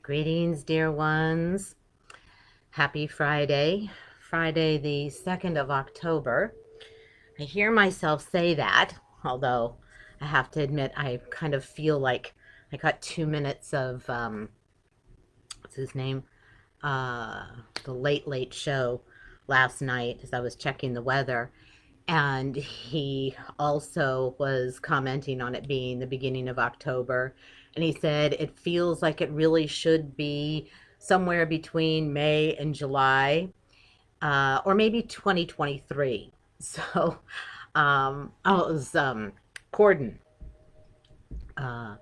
Greetings, dear ones. Happy Friday, Friday the 2nd of October. I hear myself say that, although I have to admit I kind of feel like I got 2 minutes of, what's his name? Uh, the Late Late Show last night as I was checking the weather. And he also was commenting on it being the beginning of October. And he said it feels like it really should be somewhere between May and July, or maybe 2023. So, oh, it was Corden. Uh,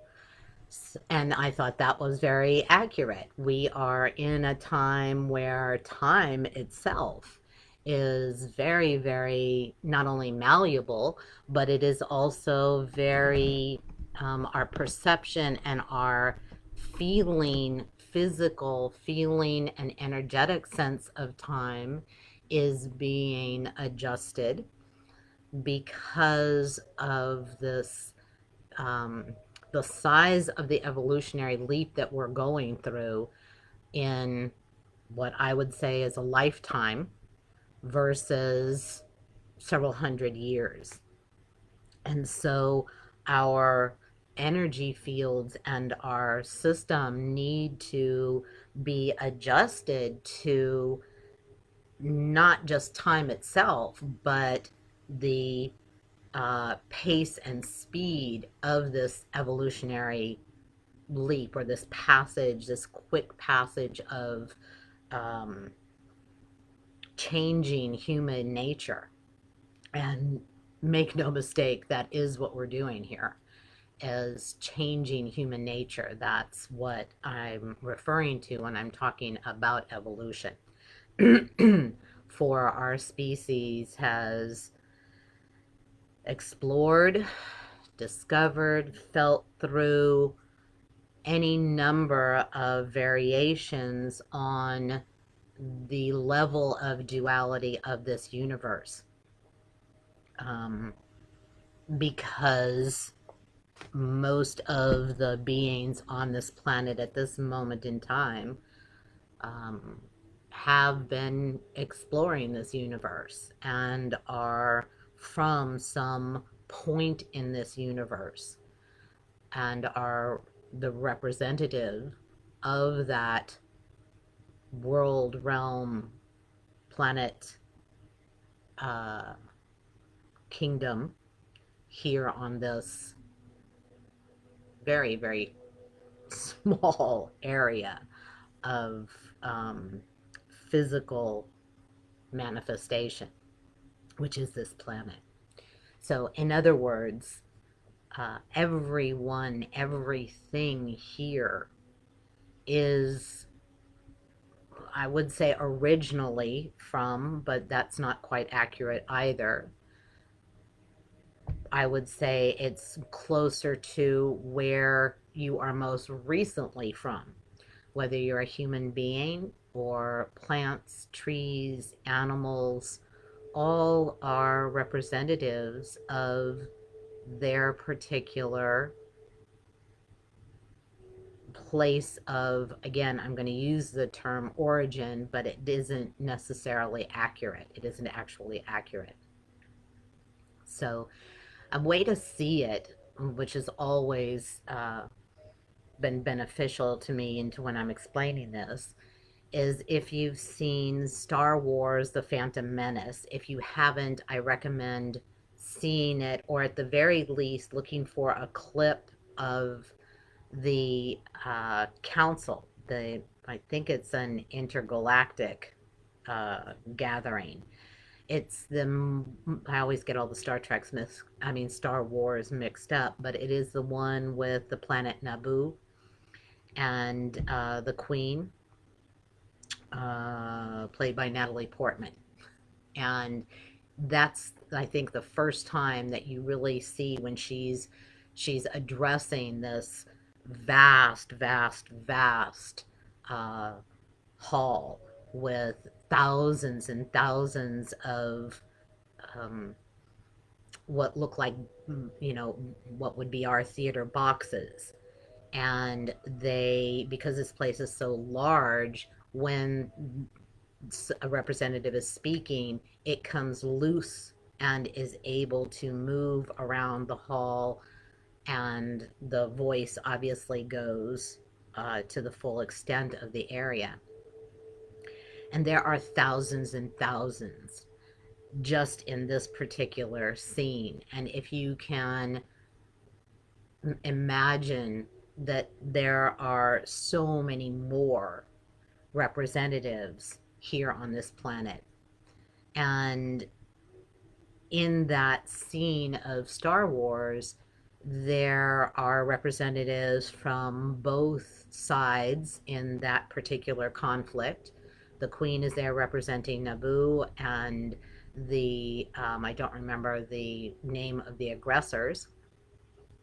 and I thought that was very accurate. We are in a time where time itself is very, very not only malleable, but it is also very, our perception and our feeling, physical feeling, and energetic sense of time is being adjusted because of this, um, the size of the evolutionary leap that we're going through in what I would say is a lifetime versus several hundred years. And so our energy fields and our system need to be adjusted to not just time itself, but the pace and speed of this evolutionary leap, or this passage, this quick passage of um, changing human nature. And make no mistake, that is what we're doing here, is changing human nature. That's what I'm referring to when I'm talking about evolution. For our species has explored, discovered, felt through any number of variations on the level of duality of this universe. Um, because most of the beings on this planet at this moment in time um, have been exploring this universe and are from some point in this universe and are the representative of that world, realm, planet, uh, kingdom here on this very, very small area of um, physical manifestation, which is this planet. So, in other words, everyone, everything here is, I would say, originally from, but that's not quite accurate either. I would say it's closer to where you are most recently from, whether you're a human being or plants, trees, animals, all are representatives of their particular place of, again, I'm going to use the term origin, but it isn't necessarily accurate. It isn't actually accurate. So a way to see it, which has always been beneficial to me into when I'm explaining this, is if you've seen Star Wars The Phantom Menace. If you haven't, I recommend seeing it, or at the very least looking for a clip of the council. I think it's an intergalactic gathering. It's the, I always get all the Star Treks Star Wars mixed up, but it is the one with the planet Naboo and the Queen, played by Natalie Portman. And that's, I think, the first time that you really see when she's addressing this vast, vast, vast uh, hall with thousands and thousands of um, what look like, what would be our theater boxes. And because this place is so large, when a representative is speaking, it comes loose and is able to move around the hall, and the voice obviously goes to the full extent of the area. And there are thousands and thousands just in this particular scene. And if you can imagine that there are so many more representatives here on this planet, and in that scene of Star Wars, there are representatives from both sides in that particular conflict. The Queen is there representing Naboo, and I don't remember the name of the aggressors,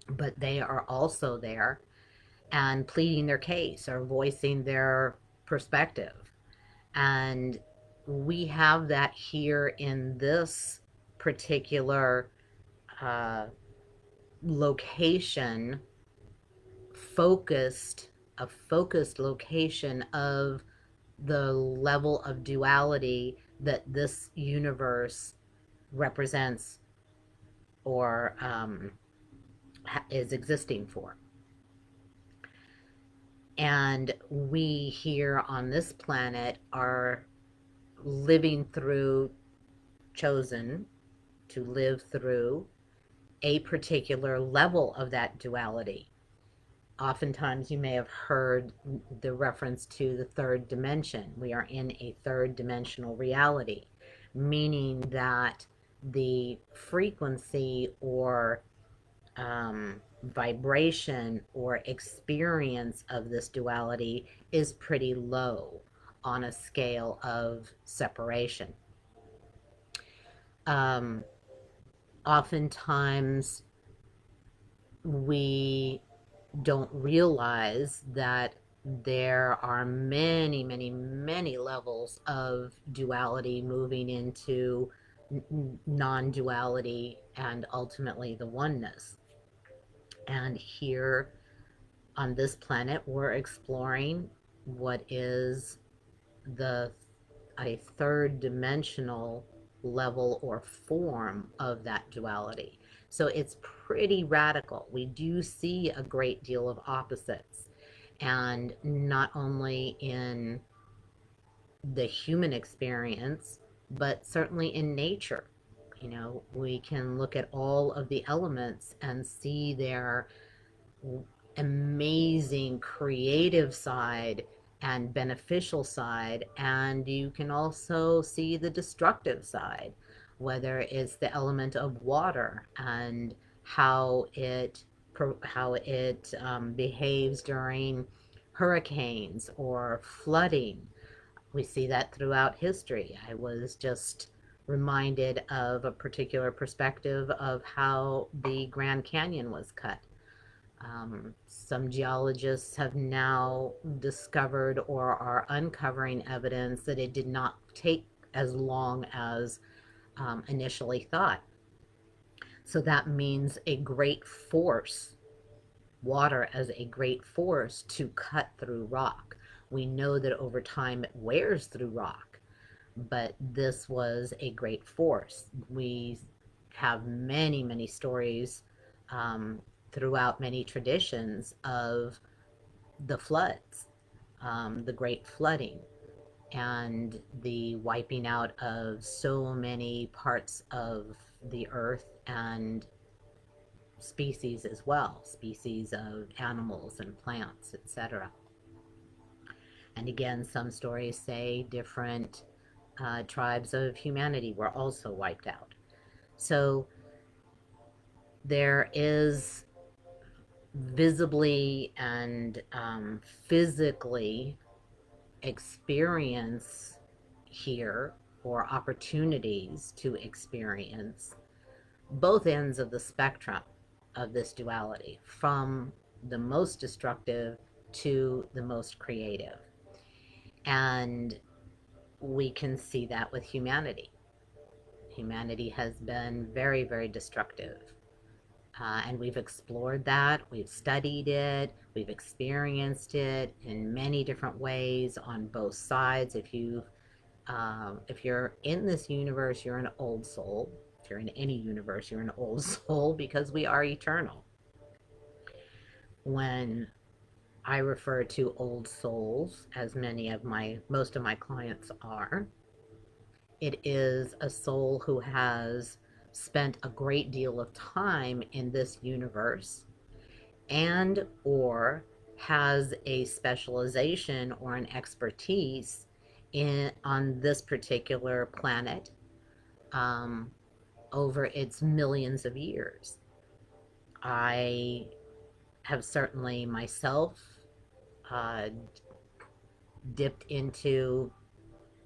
but they are also there and pleading their case or voicing their perspective. And we have that here in this particular uh, location, focused, a focused location of the level of duality that this universe represents or is existing for. And we here on this planet are living through, chosen to live through a particular level of that duality. Oftentimes, you may have heard the reference to the third dimension. We are in a third dimensional reality, meaning that the frequency or vibration or experience of this duality is pretty low on a scale of separation. Um, Oftentimes, we don't realize that there are many, many, many levels of duality moving into non duality and ultimately the oneness. And here on this planet, we're exploring what is the a third dimensional level or form of that duality. So it's pretty radical. We do see a great deal of opposites, and not only in the human experience, but certainly in nature. You know, we can look at all of the elements and see their amazing creative side and beneficial side, and you can also see the destructive side, whether it's the element of water and how it behaves during hurricanes or flooding. We see that throughout history. I was just reminded of a particular perspective of how the Grand Canyon was cut. Some geologists have now discovered or are uncovering evidence that it did not take as long as initially thought. So that means a great force, water as a great force to cut through rock. We know that over time it wears through rock, but this was a great force. We have many, many stories throughout many traditions of the floods, the great flooding, and the wiping out of so many parts of the earth and species as well, species of animals and plants, etc. And again, some stories say different tribes of humanity were also wiped out. So there is visibly and physically experience here, or opportunities to experience both ends of the spectrum of this duality, from the most destructive to the most creative. And we can see that with humanity. Humanity has been very, very destructive. And we've explored that, we've studied it, we've experienced it in many different ways on both sides. If you're in this universe, you're an old soul. If you're in any universe, you're an old soul because we are eternal. When I refer to old souls, as most of my clients are, it is a soul who has spent a great deal of time in this universe and or has a specialization or an expertise on this particular planet, um, over its millions of years. I have certainly myself uh, dipped into,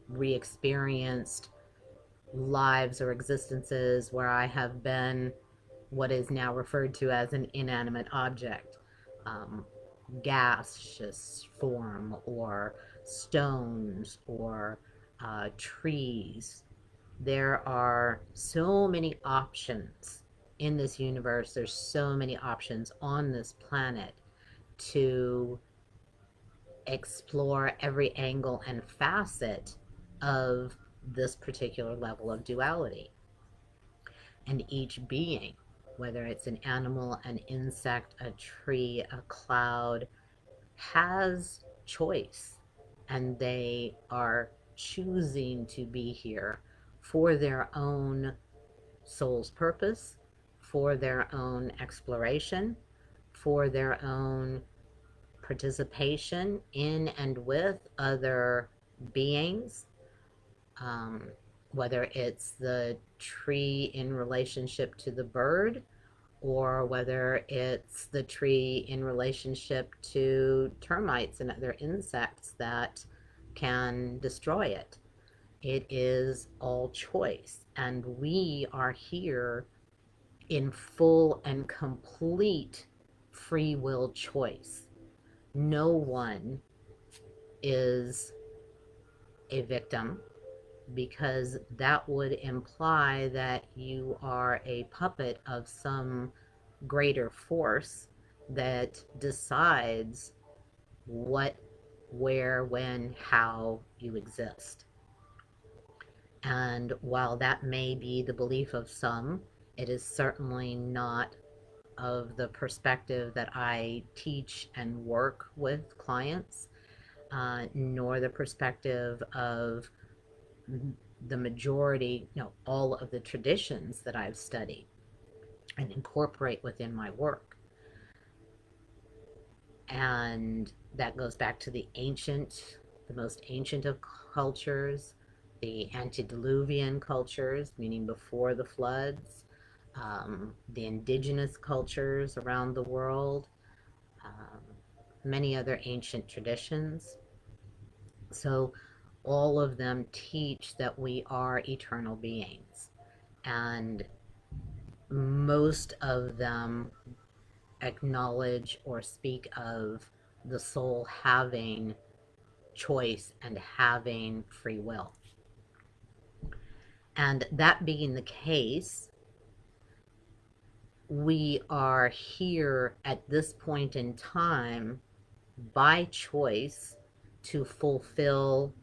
re-experienced lives or existences where I have been what is now referred to as an inanimate object, um, gaseous form, or stones, or trees. There are so many options in this universe. There's so many options on this planet to explore every angle and facet of this particular level of duality. And each being, whether it's an animal, an insect, a tree, a cloud, has choice, and they are choosing to be here for their own soul's purpose, for their own exploration, for their own participation in and with other beings, um, whether it's the tree in relationship to the bird, or whether it's the tree in relationship to termites and other insects that can destroy it. It is all choice, and we are here in full and complete free will choice. No one is a victim, because that would imply that you are a puppet of some greater force that decides what, where, when, how you exist. And while that may be the belief of some, it is certainly not of the perspective that I teach and work with clients, nor the perspective of the majority, no, all of the traditions that I've studied and incorporate within my work. And that goes back to the most ancient of cultures, the antediluvian cultures, meaning before the floods, the indigenous cultures around the world, um, many other ancient traditions. So all of them teach that we are eternal beings. And most of them acknowledge or speak of the soul having choice and having free will. And that being the case, we are here at this point in time by choice to fulfill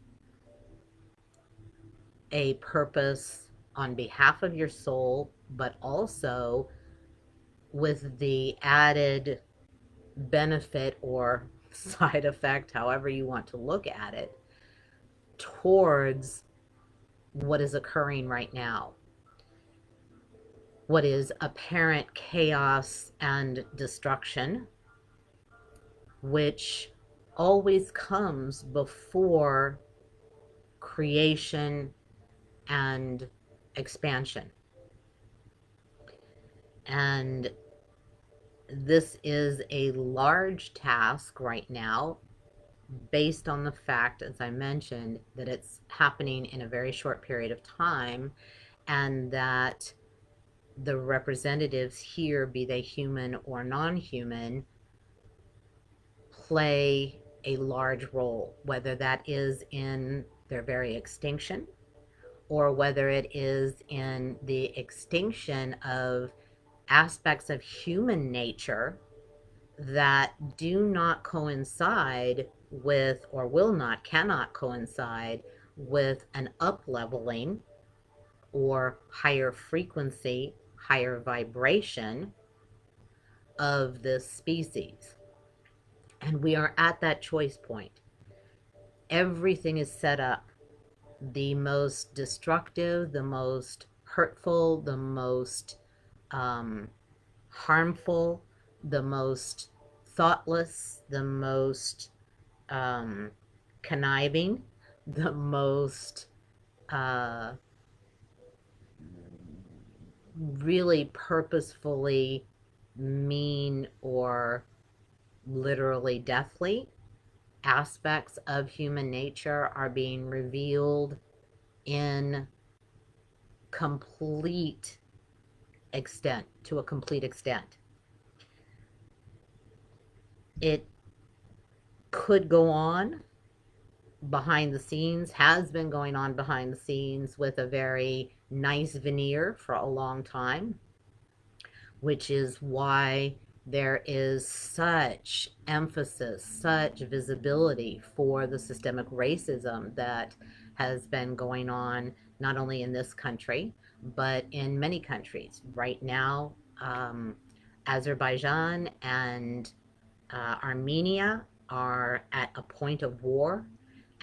a purpose on behalf of your soul, but also with the added benefit or side effect, however you want to look at it, towards what is occurring right now, what is apparent chaos and destruction, which always comes before creation and expansion. And this is a large task right now, based on the fact, as I mentioned, that it's happening in a very short period of time, and that the representatives here, be they human or non-human, play a large role, whether that is in their very extinction, or whether it is in the extinction of aspects of human nature that do not coincide with, or will not, cannot coincide with an up leveling or higher frequency, higher vibration of this species. And we are at that choice point. Everything is set up. The most destructive, the most hurtful, the most harmful, the most thoughtless, the most conniving, the most uh, really purposefully mean or literally deathly aspects of human nature are being revealed in complete extent, to a complete extent. It could go on behind the scenes, has been going on behind the scenes with a very nice veneer for a long time, which is why there is such emphasis, such visibility for the systemic racism that has been going on not only in this country, but in many countries. Right now, Azerbaijan and Armenia are at a point of war.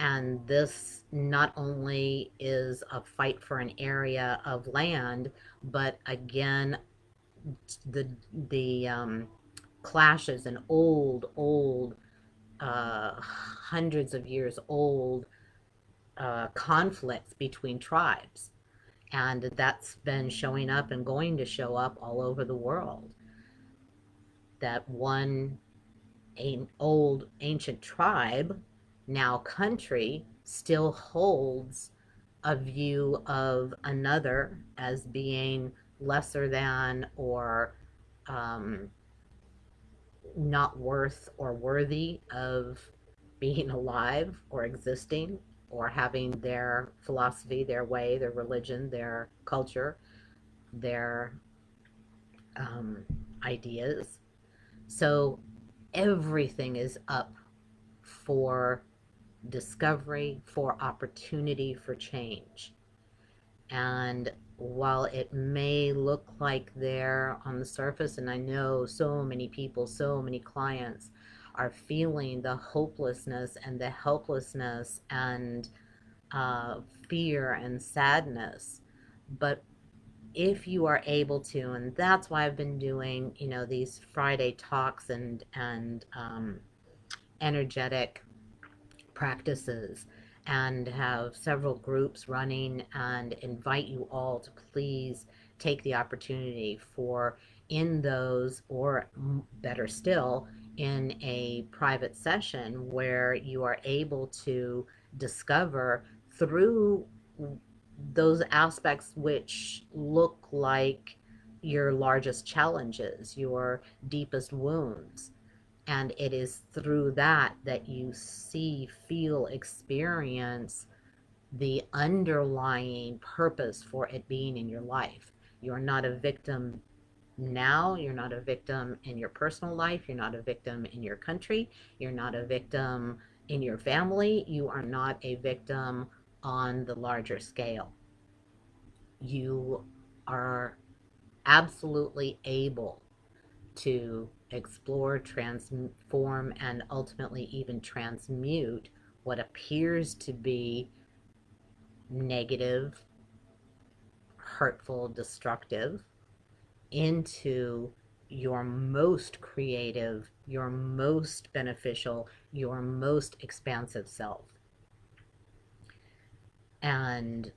And this not only is a fight for an area of land, but again, the clashes and old hundreds of years old conflicts between tribes, and that's been showing up and going to show up all over the world. That one old ancient tribe, now country, still holds a view of another as being lesser than, or um, not worth or worthy of being alive or existing or having their philosophy, their way, their religion, their culture, their um, ideas. So everything is up for discovery, for opportunity, for change. And while it may look like they're on the surface, and I know so many people, so many clients are feeling the hopelessness and the helplessness and uh, fear and sadness, but if you are able to, and that's why I've been doing, these Friday talks and energetic practices, and have several groups running, and invite you all to please take the opportunity for, in those, or better still, in a private session where you are able to discover through those aspects which look like your largest challenges, your deepest wounds, and it is through that that you see, feel, experience the underlying purpose for it being in your life. You're not a victim now. You're not a victim in your personal life. You're not a victim in your country. You're not a victim in your family. You are not a victim on the larger scale. You are absolutely able to explore, transform, and ultimately even transmute what appears to be negative, hurtful, destructive into your most creative, your most beneficial, your most expansive self. And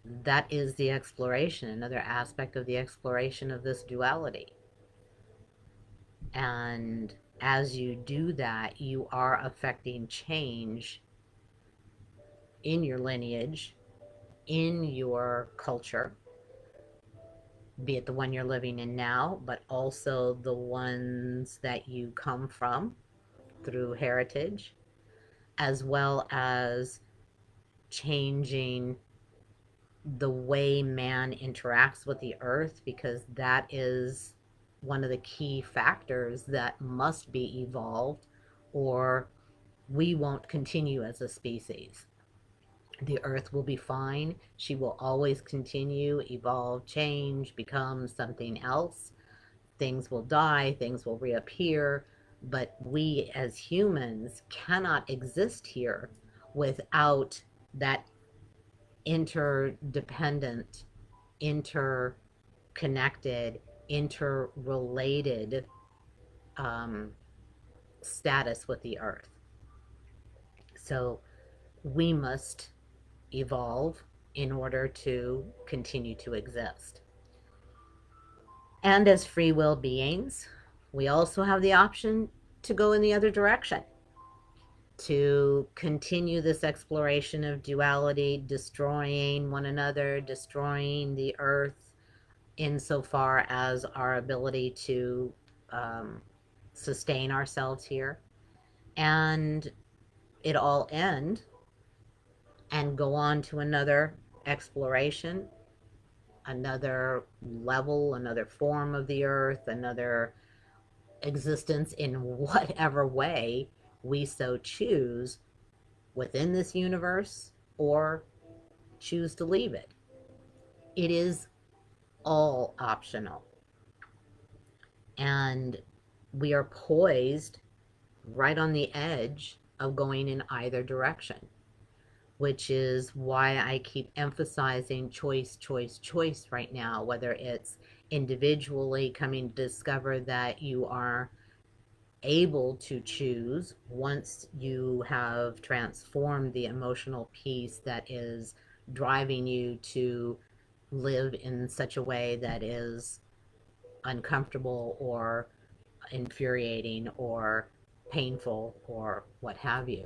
that is the exploration, another aspect of the exploration of this duality. And as you do that, you are affecting change in your lineage, in your culture, be it the one you're living in now, but also the ones that you come from through heritage, as well as changing the way man interacts with the earth, because that is one of the key factors that must be evolved, or we won't continue as a species. The earth will be fine. She will always continue, evolve, change, become something else. Things will die, things will reappear, but we as humans cannot exist here without that interdependent, interconnected, interrelated um, status with the earth. So we must evolve in order to continue to exist. And as free will beings, we also have the option to go in the other direction, to continue this exploration of duality, destroying one another, destroying the earth, insofar as our ability to um, sustain ourselves here, and it all end and go on to another exploration, another level, another form of the earth, another existence in whatever way we so choose within this universe, or choose to leave it. It is all optional. And we are poised right on the edge of going in either direction, which is why I keep emphasizing choice, choice, choice right now, whether it's individually coming to discover that you are able to choose once you have transformed the emotional piece that is driving you to live in such a way that is uncomfortable or infuriating or painful or what have you.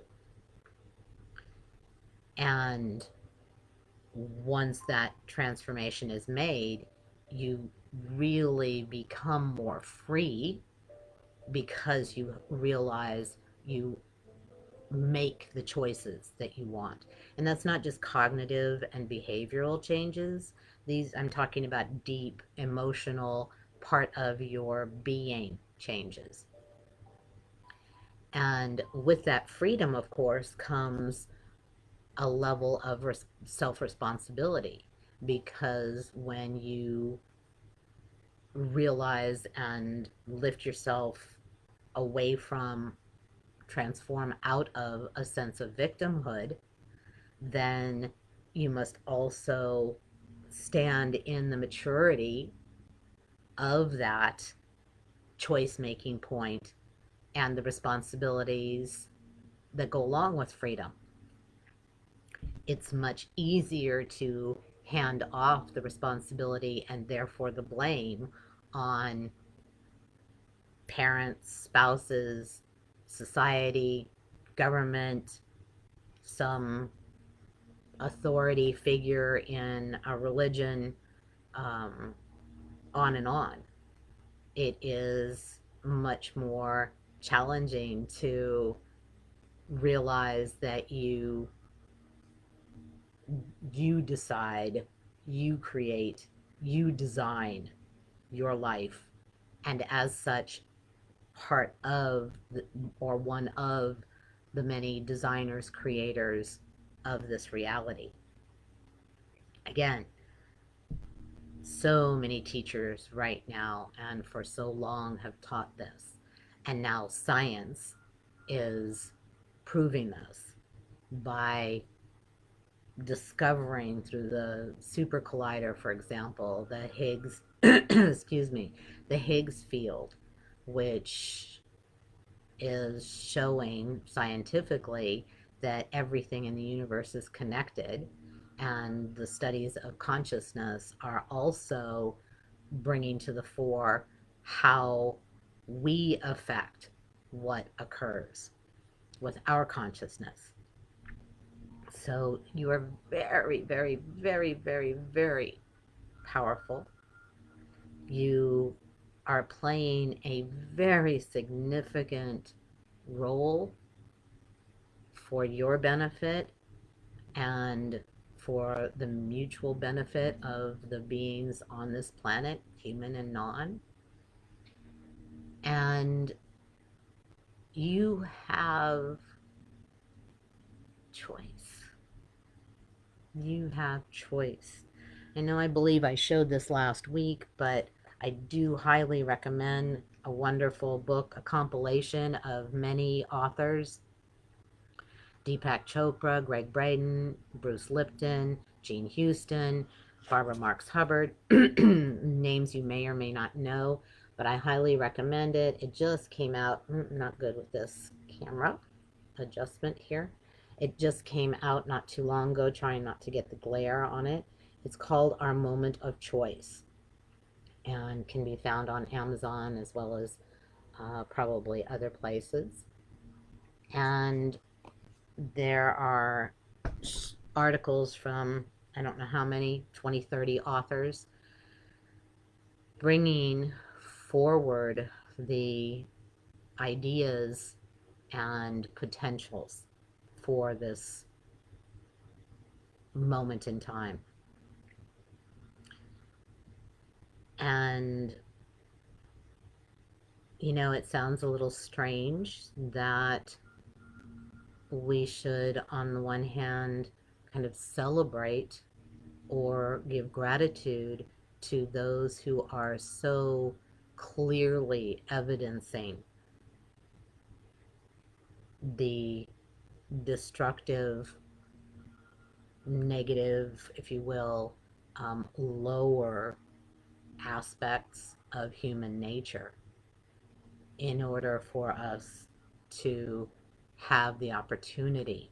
And once that transformation is made, you really become more free because you realize you make the choices that you want. And that's not just cognitive and behavioral changes. These, I'm talking about deep emotional part of your being changes. And with that freedom, of course, comes a level of self responsibility, because when you realize and lift yourself away from, transform out of a sense of victimhood, then you must also stand in the maturity of that choice making point and the responsibilities that go along with freedom. It's much easier to hand off the responsibility and therefore the blame on parents, spouses, society, government, some authority figure in a religion, um, on and on. It is much more challenging to realize that you decide, you create, you design your life, and as such, part of the, or one of the many designers, creators of this reality. Again, so many teachers right now and for so long have taught this, and now science is proving this by discovering through the super collider, for example, the Higgs excuse me, the Higgs field, which is showing scientifically that everything in the universe is connected. And the studies of consciousness are also bringing to the fore how we affect what occurs with our consciousness. So you are very, very, very, very, very powerful. You are playing a very significant role for your benefit and for the mutual benefit of the beings on this planet, human and non. And you have choice. You have choice. I know I believe I showed this last week, but I do highly recommend a wonderful book, a compilation of many authors: Deepak Chopra, Greg Braden, Bruce Lipton, Gene Houston, Barbara Marx Hubbard, names you may or may not know, but I highly recommend it. It just came out, not good with this camera adjustment here. It just came out not too long ago, trying not to get the glare on it. It's called Our Moment of Choice and can be found on Amazon as well as probably other places. And there are articles from, I don't know how many, 20, 30 authors bringing forward the ideas and potentials for this moment in time. And, you know, it sounds a little strange that we should, on the one hand, kind of celebrate or give gratitude to those who are so clearly evidencing the destructive, negative, if you will, lower aspects of human nature, in order for us to have the opportunity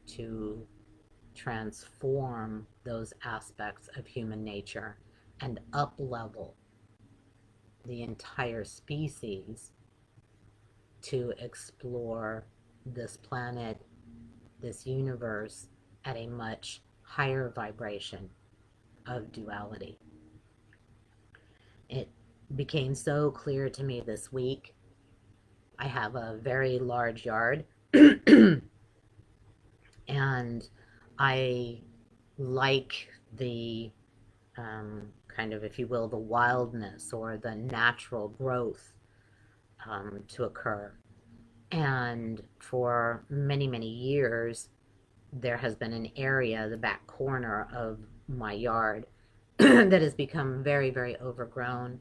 to transform those aspects of human nature and up level the entire species to explore this planet, this universe, at a much higher vibration of duality. It became so clear to me this week. I have a very large yard and I like the kind of, if you will, the wildness or the natural growth to occur. And for many, many years, there has been an area, the back corner of my yard, that has become very, very overgrown.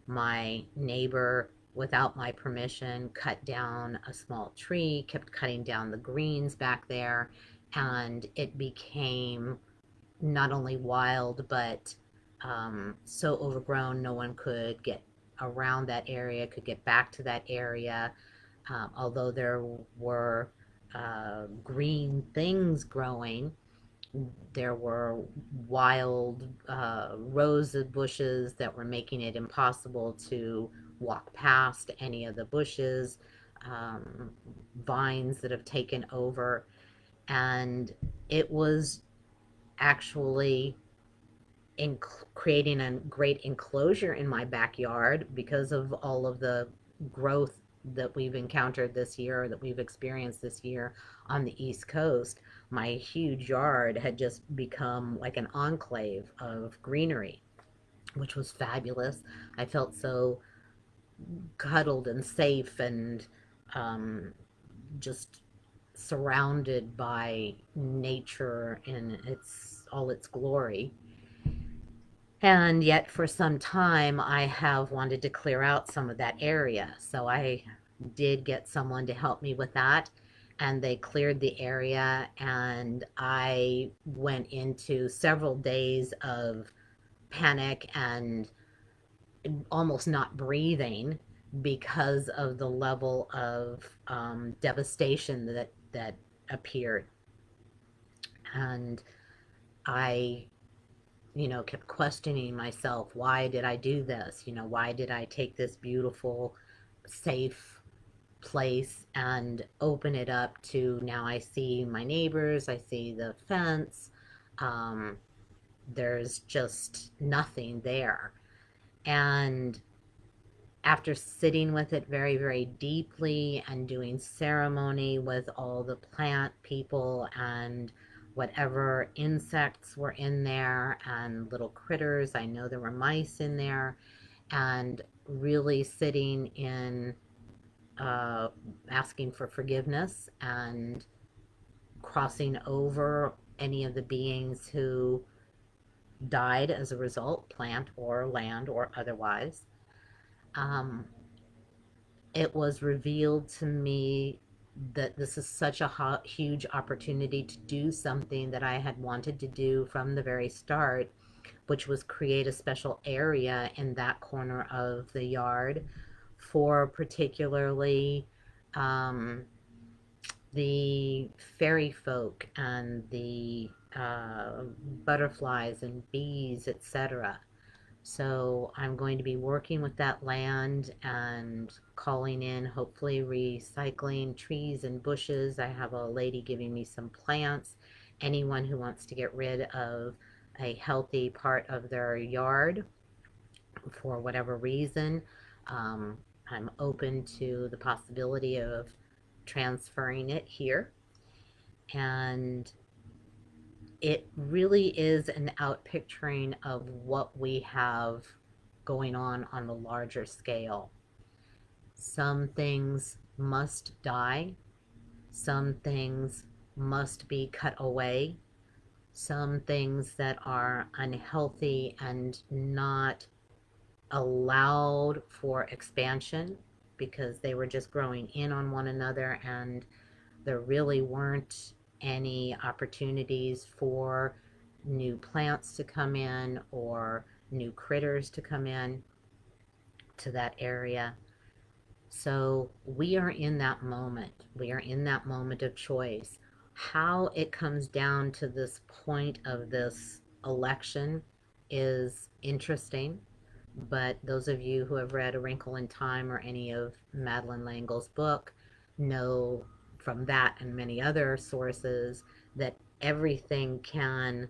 My neighbor, without my permission, cut down a small tree, kept cutting down the greens back there, and it became not only wild, but so overgrown no one could get around that area, could get back to that area. Although there were green things growing, there were wild rose bushes that were making it impossible to walk past any of the bushes, vines that have taken over. And it was actually in creating a great enclosure in my backyard because of all of the growth that we've encountered this year, that we've experienced this year on the East Coast. My huge yard had just become like an enclave of greenery, which was fabulous. I felt so cuddled and safe and just surrounded by nature in all its glory. And yet for some time, I have wanted to clear out some of that area. So I did get someone to help me with that. And they cleared the area, and I went into several days of panic and almost not breathing because of the level of devastation that appeared. And I kept questioning myself. Why did I do this? Why did I take this beautiful, safe place and open it up to, now I see my neighbors, I see the fence, there's just nothing there. And after sitting with it very, very deeply and doing ceremony with all the plant people and whatever insects were in there and little critters, I know there were mice in there, and really sitting in asking for forgiveness and crossing over any of the beings who died as a result, plant or land or otherwise. Um, it was revealed to me that this is such a huge opportunity to do something that I had wanted to do from the very start, which was create a special area in that corner of the yard for particularly um, the fairy folk and the butterflies and bees, etc. So I'm going to be working with that land and calling in, hopefully recycling trees and bushes. I have a lady giving me some plants. Anyone who wants to get rid of a healthy part of their yard for whatever reason, um, I'm open to the possibility of transferring it here. And it really is an outpicturing of what we have going on the larger scale. Some things must die, some things must be cut away, some things that are unhealthy and not allowed for expansion because they were just growing in on one another, and there really weren't any opportunities for new plants to come in or new critters to come in to that area. So we are in that moment. We are in that moment of choice. How it comes down to this point of this election is interesting, but those of you who have read A Wrinkle in Time or any of Madeleine L'Engle's book know from that and many other sources that everything can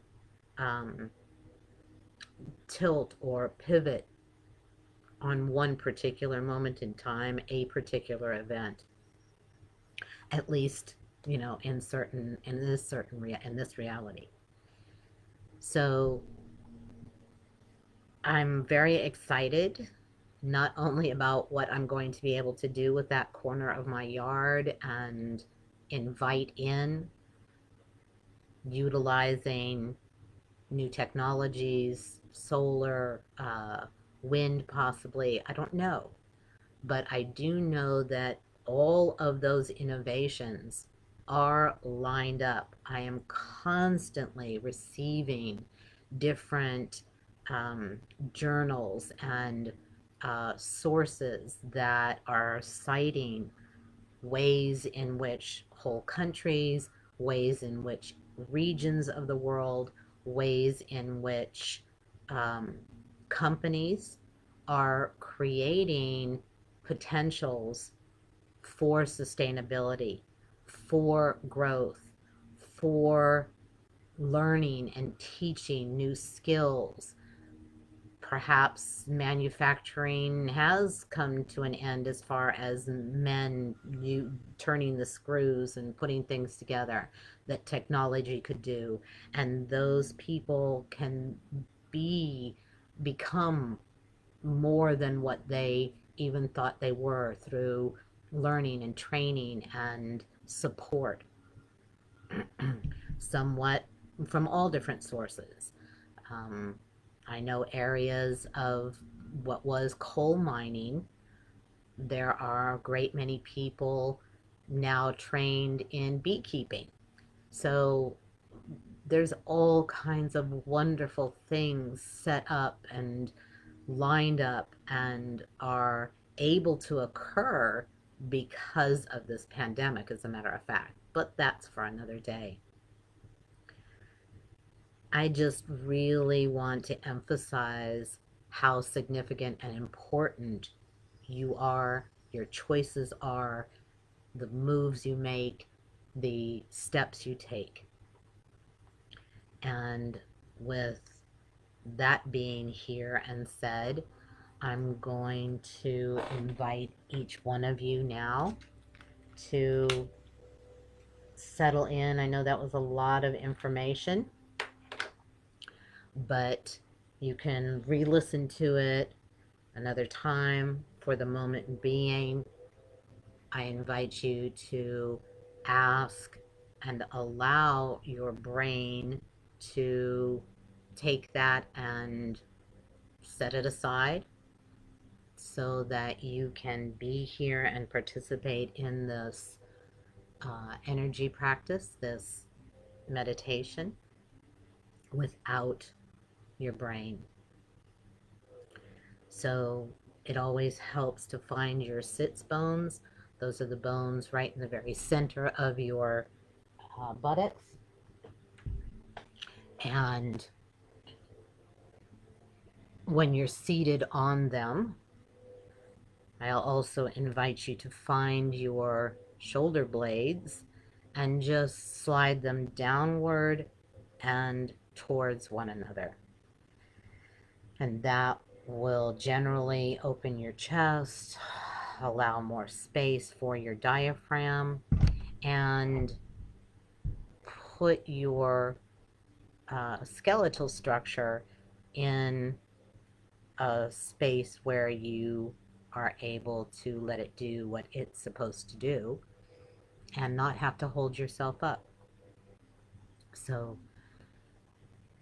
um, tilt or pivot on one particular moment in time, a particular event, at least, you know, in this reality. So I'm very excited, not only about what I'm going to be able to do with that corner of my yard and invite in, utilizing new technologies, solar, wind possibly, I don't know. But I do know that all of those innovations are lined up. I am constantly receiving different um, journals and sources that are citing ways in which whole countries, ways in which regions of the world, ways in which um, companies are creating potentials for sustainability, for growth, for learning and teaching new skills. Perhaps manufacturing has come to an end as far as men turning the screws and putting things together that technology could do, and those people can become more than what they even thought they were through learning and training and support, somewhat from all different sources. Um, I know areas of what was coal mining, there are a great many people now trained in beekeeping. So there's all kinds of wonderful things set up and lined up and are able to occur because of this pandemic, as a matter of fact. But that's for another day. I just really want to emphasize how significant and important you are, your choices are, the moves you make, the steps you take. And with that being here and said, I'm going to invite each one of you now to settle in. I know that was a lot of information, but you can re-listen to it, Another time, for the moment being, I invite you to ask and allow your brain to take that and set it aside so that you can be here and participate in this energy practice, this meditation, without your brain. So it always helps to find your sits bones. Those are the bones right in the very center of your buttocks. And when you're seated on them, I'll also invite you to find your shoulder blades and just slide them downward and towards one another. And that will generally open your chest, allow more space for your diaphragm, and put your skeletal structure in a space where you are able to let it do what it's supposed to do and not have to hold yourself up. So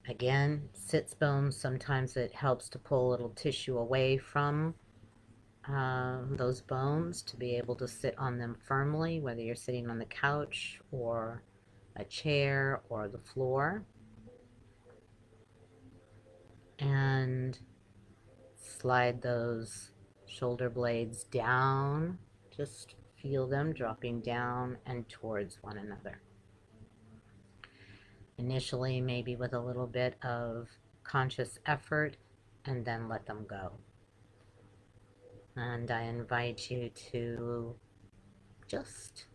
again, sits bones, sometimes it helps to pull a little tissue away from those bones to be able to sit on them firmly, whether you're sitting on the couch or a chair or the floor. And slide those shoulder blades down. Just feel them dropping down and towards one another. Initially, maybe with a little bit of conscious effort, and then let them go. And I invite you to just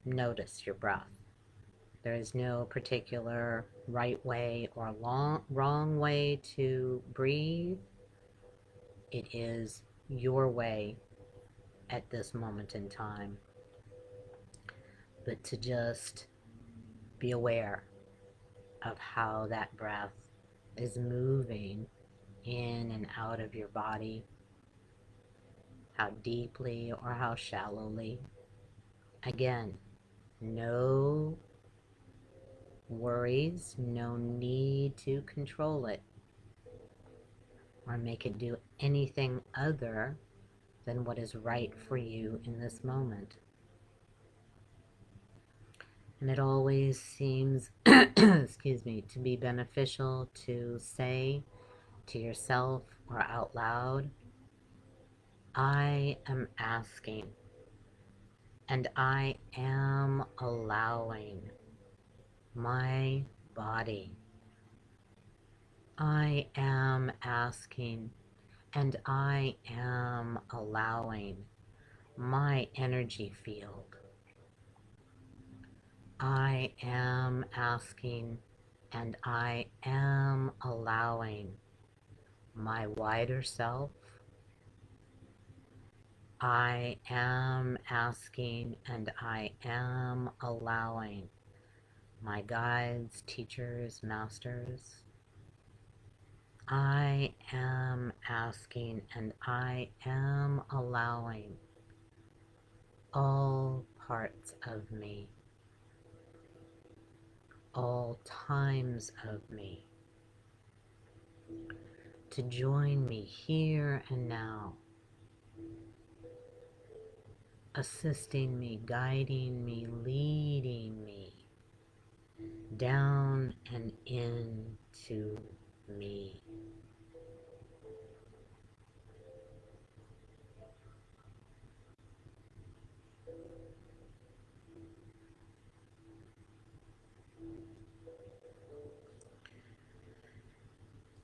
notice your breath. There is no particular right way or wrong way to breathe. It is your way at this moment in time. But to just be aware of how that breath is moving in and out of your body, how deeply or how shallowly. Again, no worries, no need to control it or make it do anything other than what is right for you in this moment. And it always seems, excuse me, to be beneficial to say to yourself or out loud, I am asking and I am allowing my body. I am asking and I am allowing my energy field. I am asking and I am allowing my wider self. I am asking and I am allowing my guides, teachers, masters. I am asking and I am allowing all parts of me, all times of me, to join me here and now, assisting me, guiding me, leading me down and into me.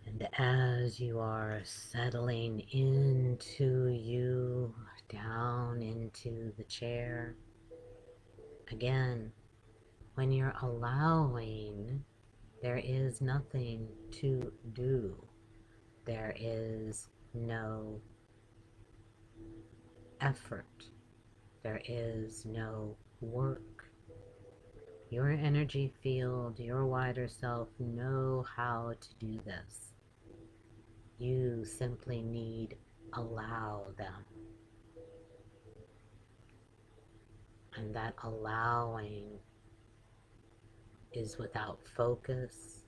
And as you are settling into you, down into the chair, again, when you're allowing, there is nothing to do. There is no effort. There is no work. Your energy field, your wider self know how to do this. You simply need allow them. And that allowing is without focus,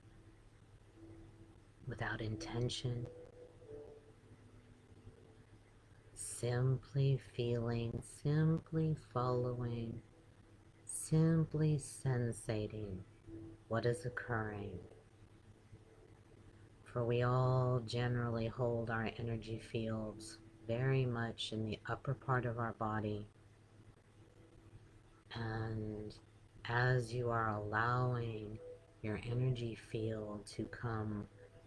without intention, simply feeling, simply following, simply sensating what is occurring. For we all generally hold our energy fields very much in the upper part of our body. And as you are allowing your energy field to come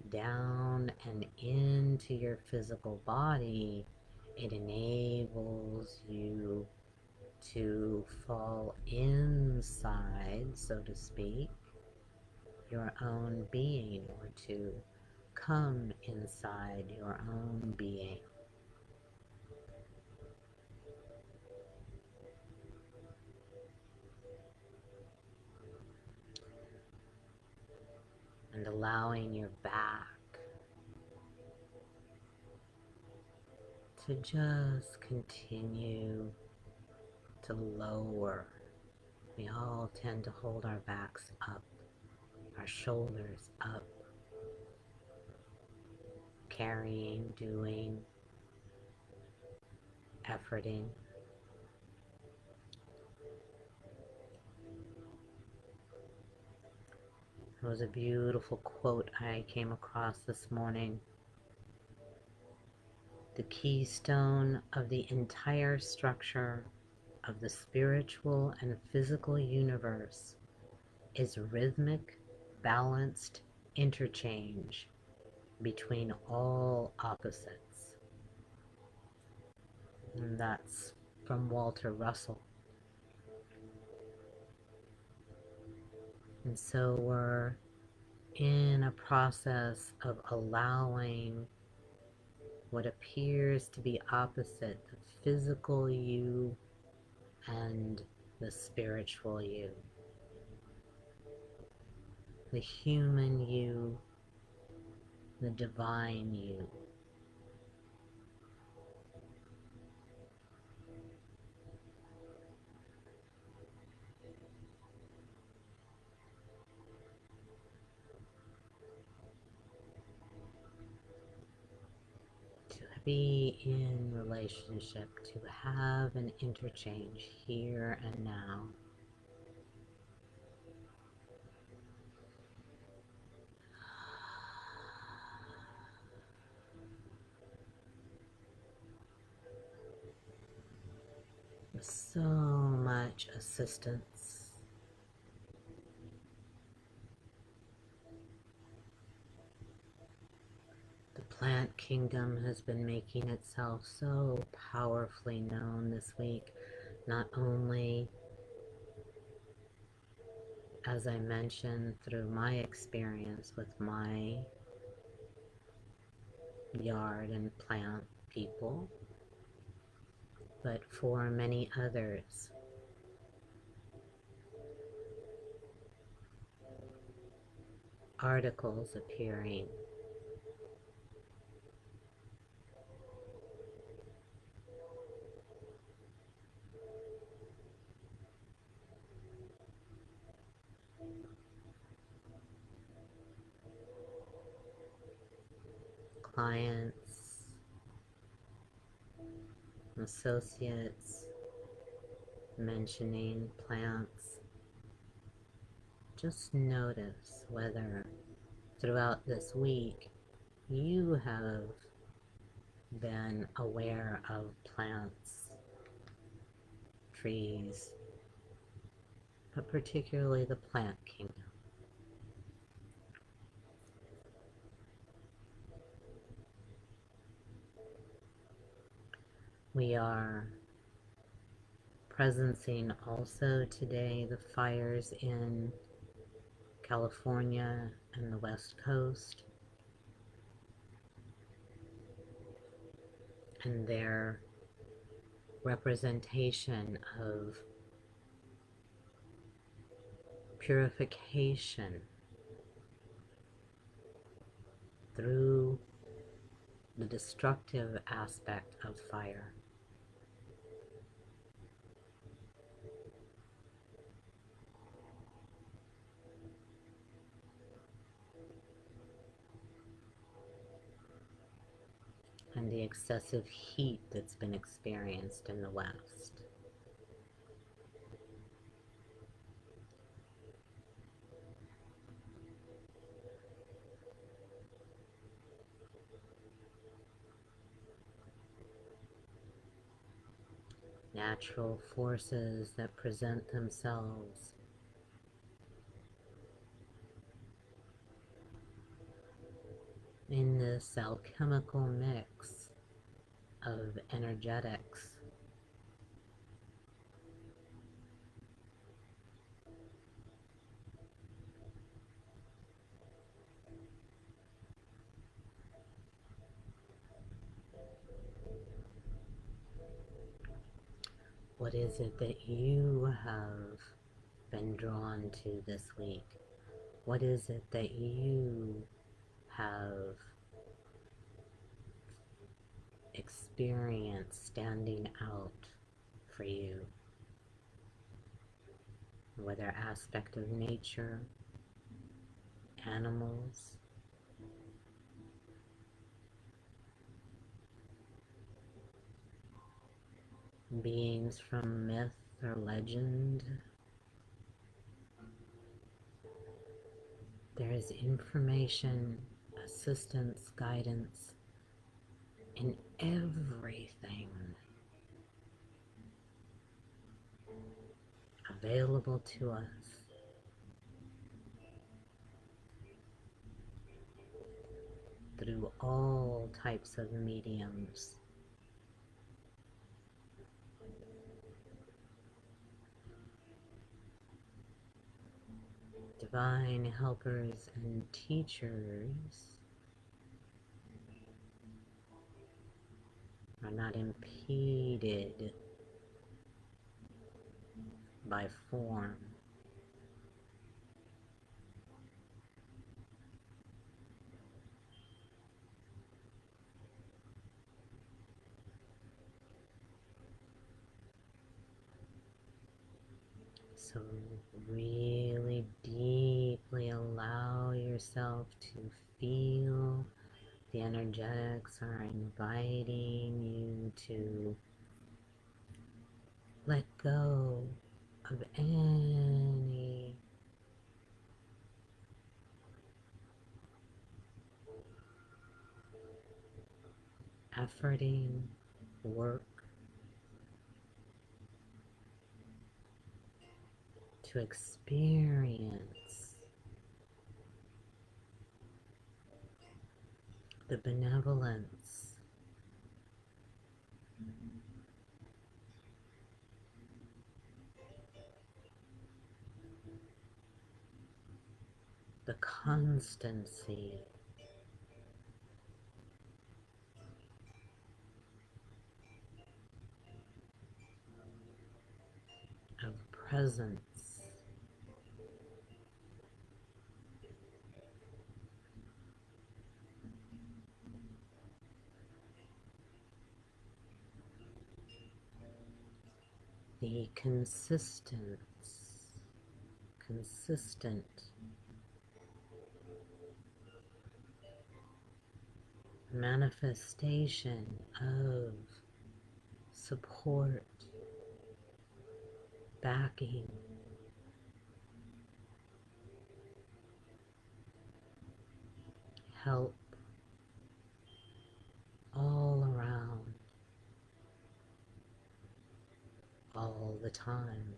down and into your physical body, it enables you to fall inside, so to speak, your own being, or to come inside your own being. And allowing your back to just continue to lower. We all tend to hold our backs up, our shoulders up, carrying, doing, efforting. It was a beautiful quote I came across this morning. The keystone of the entire structure of the spiritual and physical universe is rhythmic, balanced interchange between all opposites. And that's from Walter Russell. And so we're in a process of allowing what appears to be opposite, the physical you and the spiritual you, the human you, the divine you. To be in relationship, to have an interchange here and now. With so much assistance. The plant kingdom has been making itself so powerfully known this week, not only, as I mentioned, through my experience with my yard and plant people, but for many others. Articles appearing, clients, associates mentioning plants. Just notice whether throughout this week you have been aware of plants, trees, but particularly the plant kingdom. We are presencing also today the fires in California and the West Coast, and their representation of purification through the destructive aspect of fire. And the excessive heat that's been experienced in the West. Natural forces that present themselves in this alchemical mix of energetics. What is it that you have been drawn to this week? What is it that you have experienced standing out for you? Whether aspect of nature, animals, beings from myth or legend. There is information, assistance, guidance in everything available to us through all types of mediums. Divine helpers and teachers are not impeded by form. So really deeply allow yourself to feel the energetics are inviting you to let go of any efforting work to experience the benevolence, the constancy of presence, the consistent manifestation of support, backing, help all around, all the time.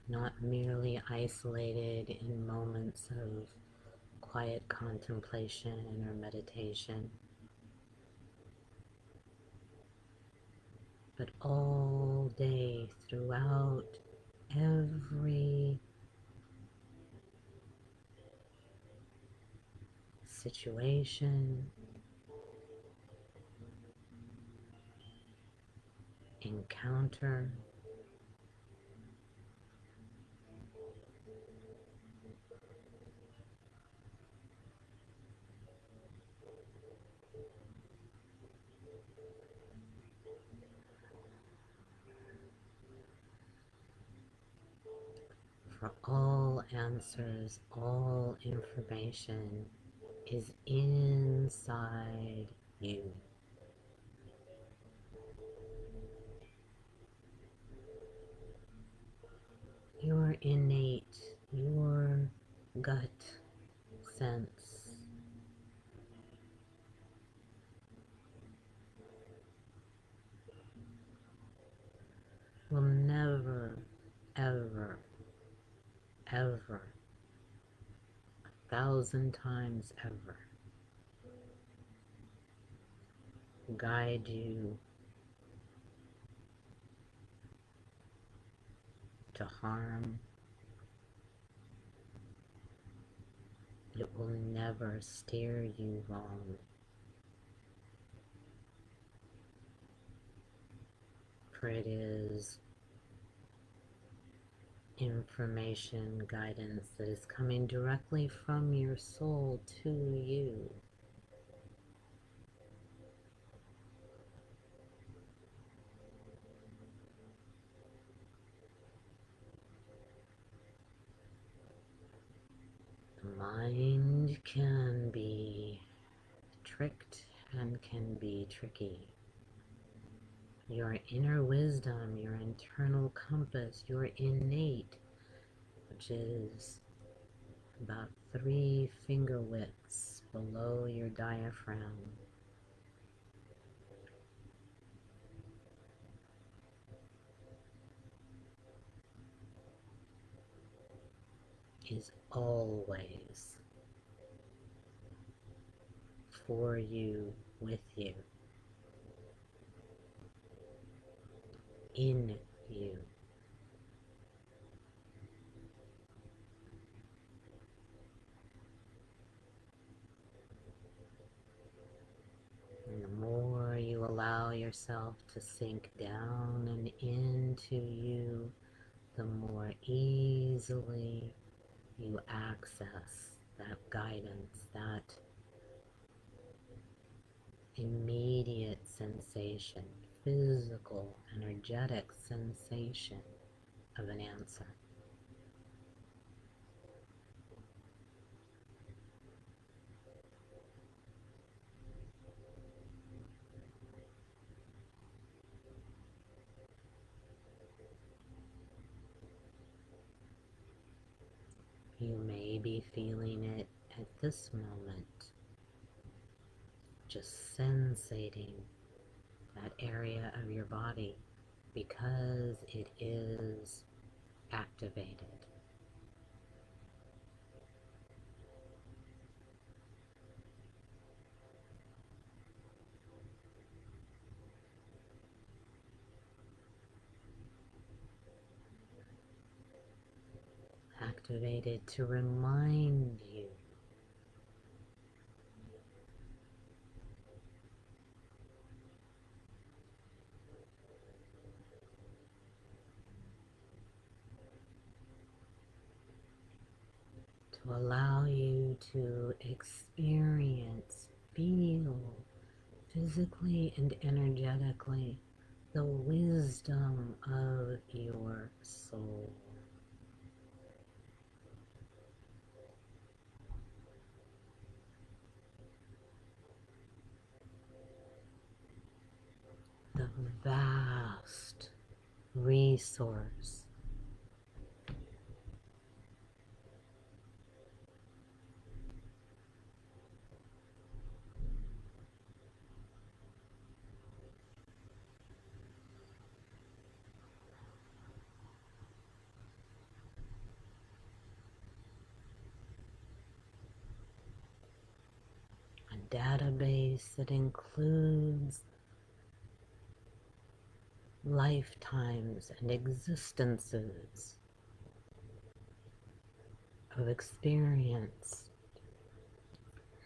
Not merely isolated in moments of quiet contemplation or meditation, but all day throughout every situation, encounter, For all answers, all information is inside you. Your innate, your gut sense will never, ever, ever, 1,000 times ever, guide you to harm. It will never steer you wrong. For it is information, guidance that is coming directly from your soul to you. The mind can be tricked and can be tricky. Your inner wisdom, your internal compass, your innate, which is about 3 finger widths below your diaphragm, is always for you, with you, in you. And the more you allow yourself to sink down and into you, the more easily you access that guidance, that immediate sensation, physical, energetic sensation of an answer. You may be feeling it at this moment, just sensating that area of your body because it is activated. Activated to remind you to allow you to experience, feel physically and energetically the wisdom of your soul. The vast resource a database that includes lifetimes and existences of experience,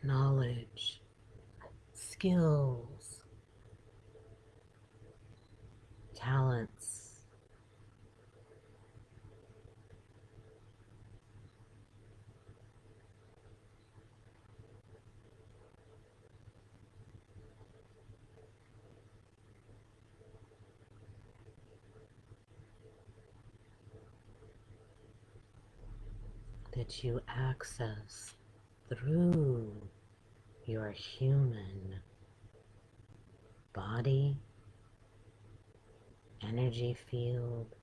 knowledge, skills, talents, that you access through your human body, energy field,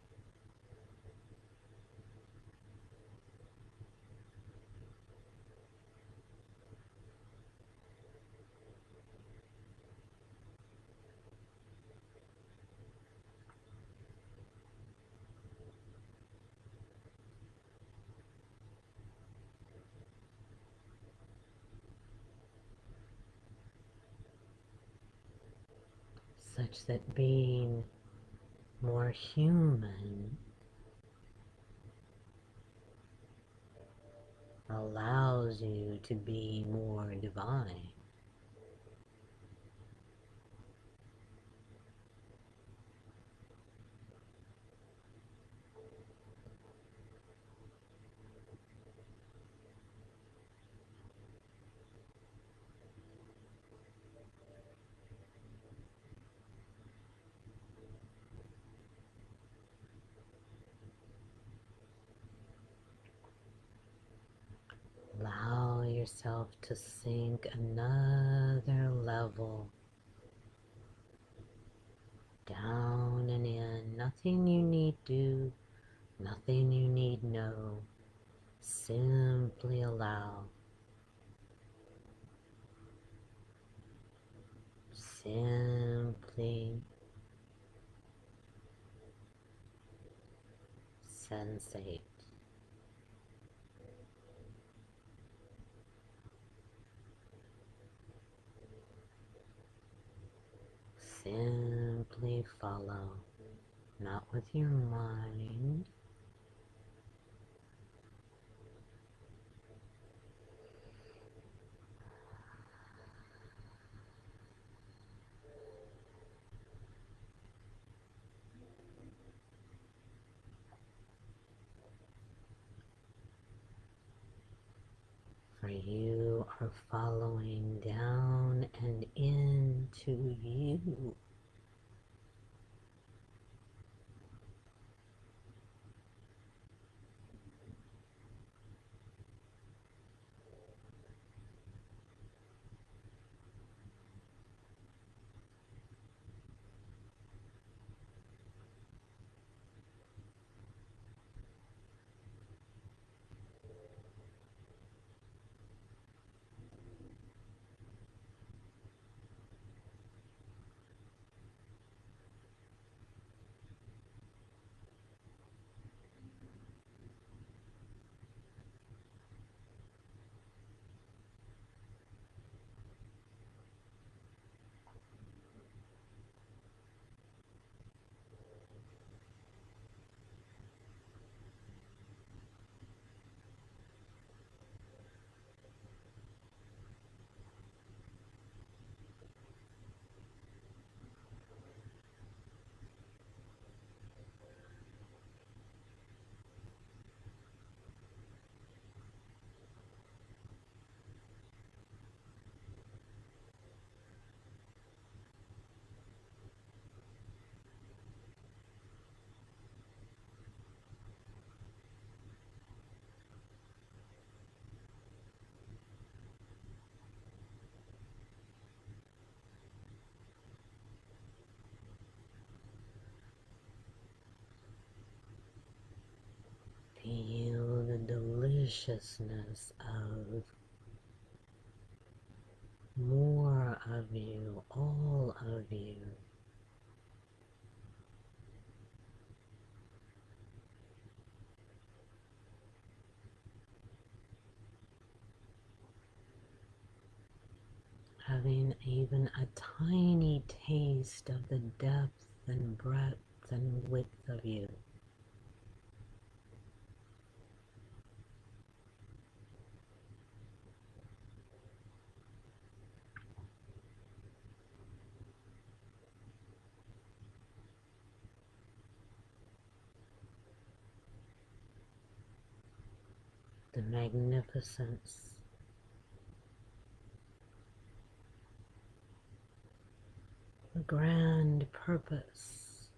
such that being more human allows you to be more divine. Allow yourself to sink another level down and in. Nothing you need do, nothing you need know. Simply allow. Simply sensate. Simply follow. Not with your mind, for you are following down and into you. Feel the deliciousness of more of you, all of you. Having even a tiny taste of the depth and breadth and width of you. The magnificence, the grand purpose,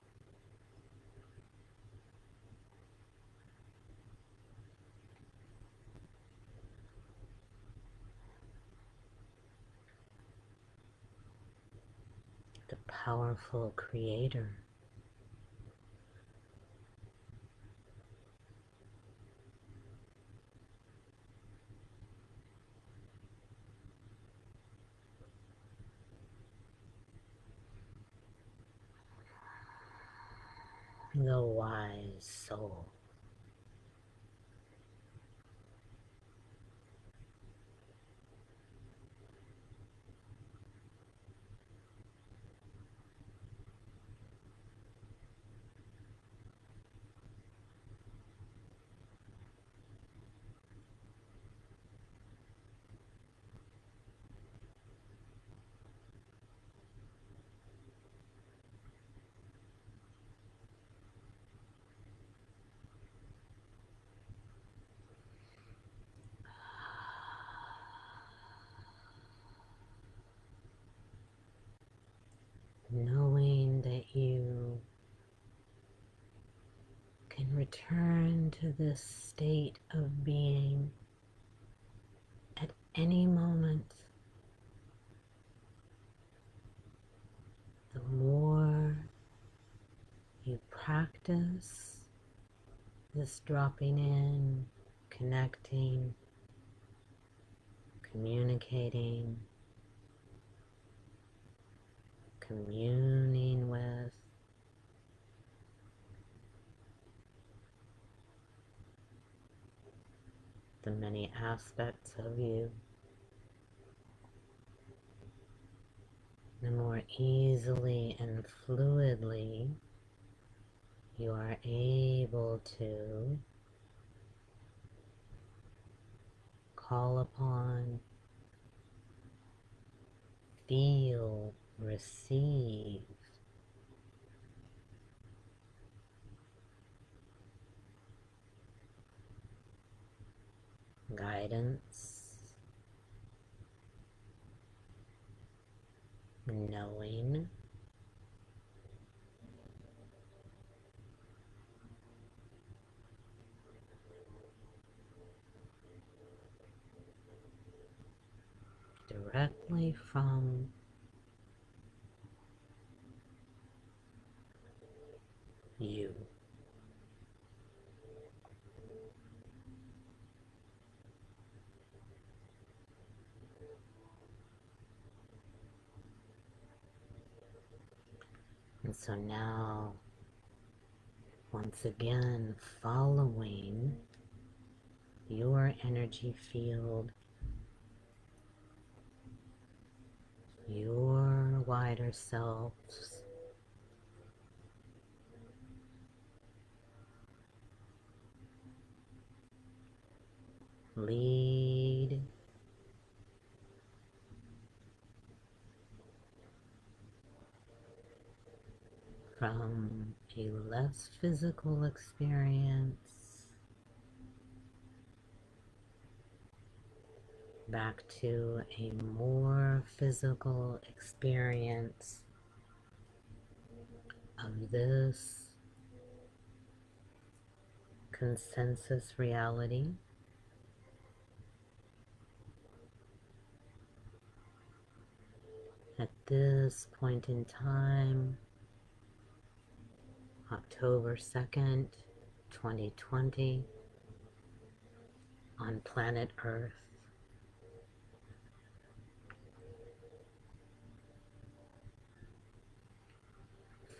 powerful creator. The wise soul. Knowing that you can return to this state of being at any moment, the more you practice this dropping in, connecting, communicating, communing with, the many aspects of you, the more easily and fluidly you are able to call upon, feel, receive guidance, knowing, directly from you. And so now, once again, following your energy field, your wider selves, lead from a less physical experience back to a more physical experience of this consensus reality. At this point in time, October 2nd, 2020, on planet Earth,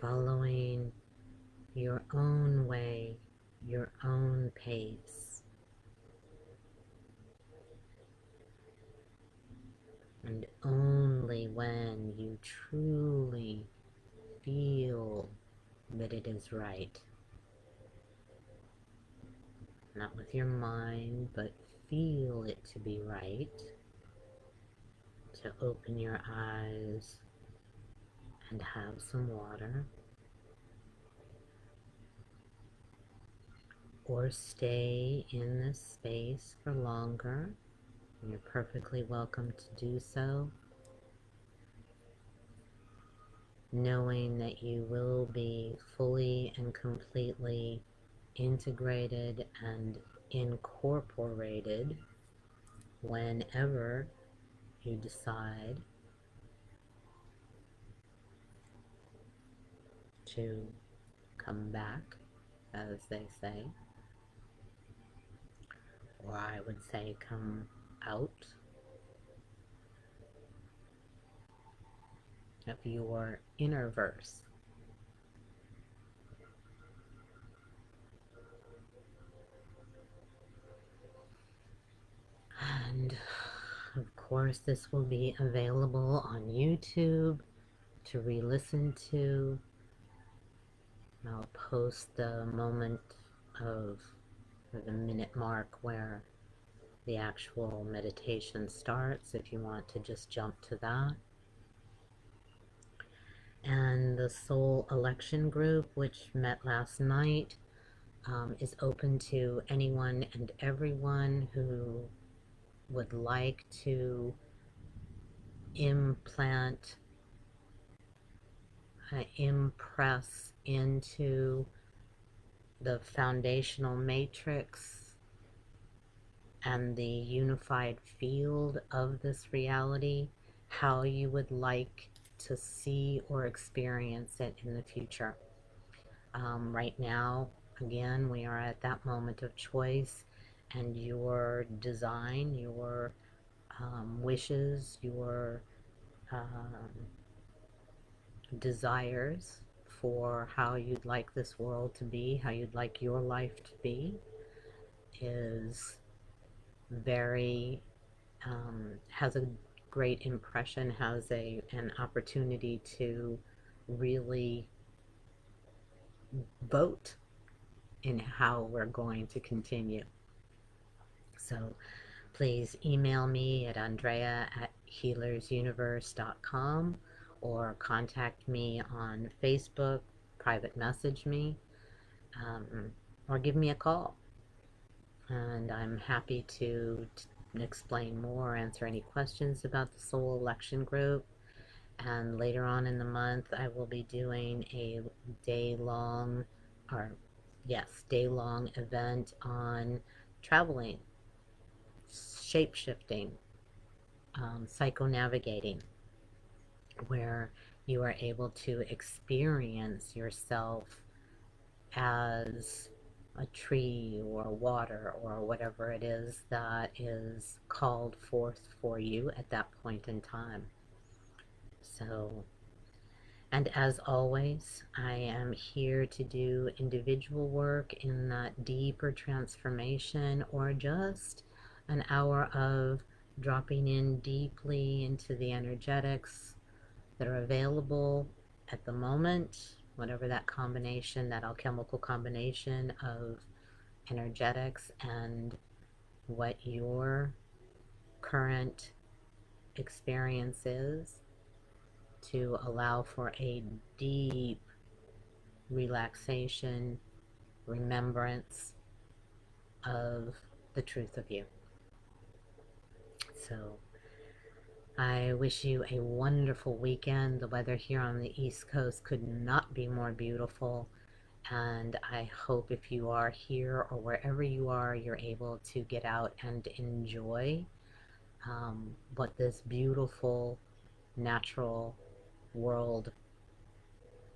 following your own way, your own pace, and only when you truly feel that it is right. Not with your mind, but feel it to be right, to open your eyes and have some water, or stay in this space for longer. You're perfectly welcome to do so, knowing that you will be fully and completely integrated and incorporated whenever you decide to come back, as they say, or I would say come out of your inner verse. And of course, this will be available on YouTube to re-listen to. I'll post the moment of, or the minute mark where the actual meditation starts if you want to just jump to that. And the Soul Election Group, which met last night, is open to anyone and everyone who would like to impress into the foundational matrix and the unified field of this reality, how you would like to see or experience it in the future. Right now, again, we are at that moment of choice, and your design, your wishes, your um, desires for how you'd like this world to be, how you'd like your life to be, is very, has a great impression, has an opportunity to really vote in how we're going to continue. So please email me at andrea@healersuniverse.com or contact me on Facebook, private message me, or give me a call. And I'm happy to explain more, answer any questions about the Soul Election Group. And later on in the month, I will be doing a day-long, or yes, day-long event on traveling, shape-shifting, psycho-navigating, where you are able to experience yourself as a tree or water or whatever it is that is called forth for you at that point in time. So, and as always, I am here to do individual work in that deeper transformation, or just an hour of dropping in deeply into the energetics that are available at the moment, whatever that combination, that alchemical combination of energetics and what your current experience is, to allow for a deep relaxation, remembrance of the truth of you. So I wish you a wonderful weekend. The weather here on the East Coast could not be more beautiful. And I hope if you are here or wherever you are, you're able to get out and enjoy what this beautiful natural world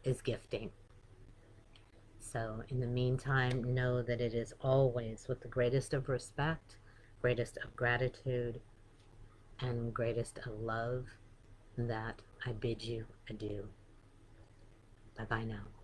is gifting. So in the meantime, know that it is always with the greatest of respect, greatest of gratitude, and greatest of love that I bid you adieu. Bye-bye now.